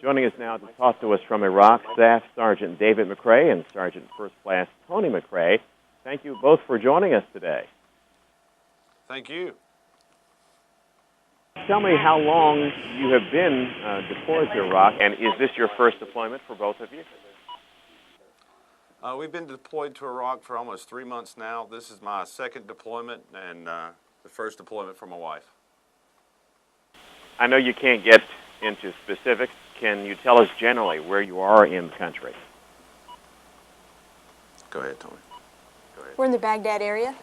Joining us now to talk to us from Iraq, Staff Sergeant David McCray and Sergeant First Class Toni McCray. Thank you both for joining us today. Thank you. Tell me how long you have been deployed to Iraq, and is this your first deployment for both of you? We've been deployed to Iraq for almost 3 months now. This is my second deployment and the first deployment for my wife. I know you can't get into specifics. Can you tell us generally where you are in the country? Go ahead, Toni. Go ahead. We're in the Baghdad area.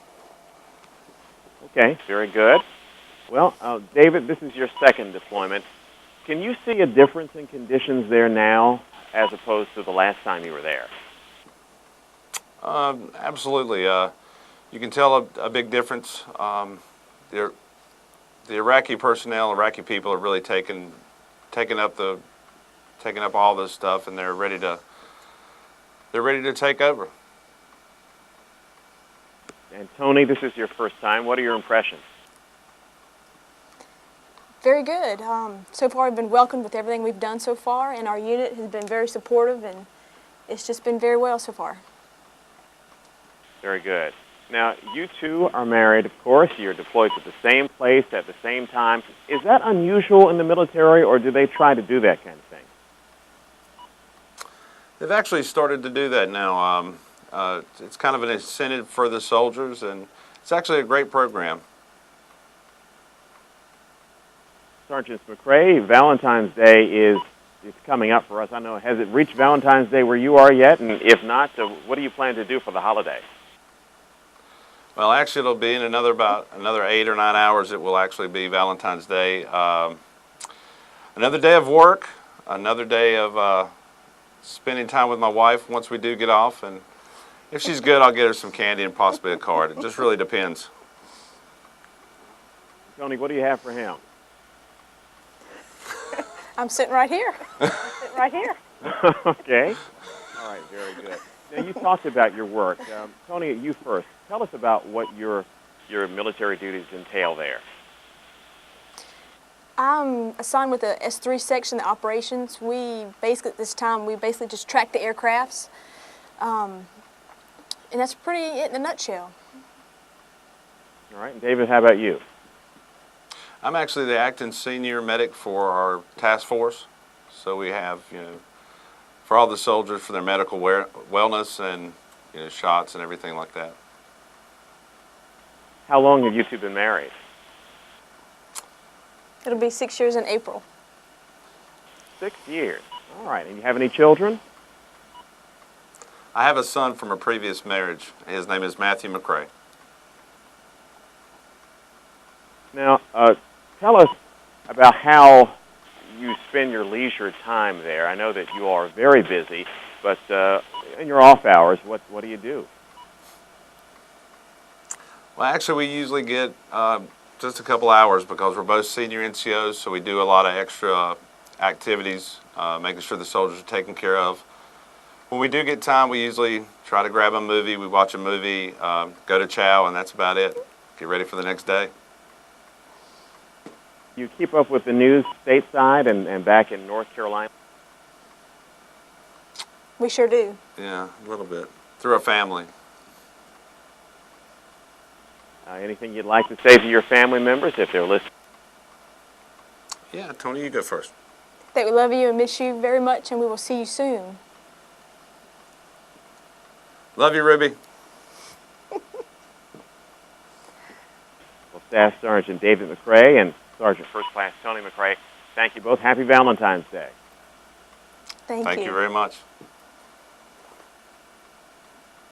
Okay, very good. Well, David, this is your second deployment. Can you see a difference in conditions there now as opposed to the last time you were there? Absolutely. You can tell a big difference. The Iraqi personnel, Iraqi people are really taking up all this stuff, and they're ready to take over. And Toni, this is your first time. What are your impressions? Very good. So far, I've been welcomed with everything we've done so far, and our unit has been very supportive, and it's just been very well so far. Very good. Now, you two are married, of course. You're deployed to the same place at the same time. Is that unusual in the military, or do they try to do that kind of thing? They've actually started to do that now. It's kind of an incentive for the soldiers, and it's actually a great program. Sergeant McCray, Valentine's Day is coming up for us. I know, has it reached Valentine's Day where you are yet? And if not, what do you plan to do for the holiday? Well, actually, it'll be in about another 8 or 9 hours. It will actually be Valentine's Day. Another day of work, another day of spending time with my wife once we do get off. And if she's good, I'll get her some candy and possibly a card. It just really depends. Toni, what do you have for him? I'm sitting right here. Okay. All right, very good. Now, you talked about your work. Toni, you first. Tell us about what your military duties entail there. I'm assigned with the S3 section, the operations. We basically, at this time, just track the aircrafts. And that's pretty it in a nutshell. All right, and David, how about you? I'm actually the acting senior medic for our task force. So we have, for all the soldiers for their medical wellness and, shots and everything like that. How long have you two been married? It'll be 6 years in April. 6 years. All right. And you have any children? I have a son from a previous marriage. His name is Matthew McCray. Now, tell us about how you spend your leisure time there. I know that you are very busy, but in your off hours, what do you do? Well, actually, we usually get just a couple hours because we're both senior NCOs, so we do a lot of extra activities, making sure the soldiers are taken care of. When we do get time, we usually try to grab a movie. We watch a movie, go to chow, and that's about it. Get ready for the next day. You keep up with the news stateside and back in North Carolina? We sure do. Yeah, a little bit. Through our family. Anything you'd like to say to your family members if they're listening? Yeah, Toni, you go first. That we love you and miss you very much, and we will see you soon. Love you, Ruby. Well, Staff Sergeant David McCray and Sergeant First Class Toni McCray, thank you both. Happy Valentine's Day. Thank you. Thank you very much.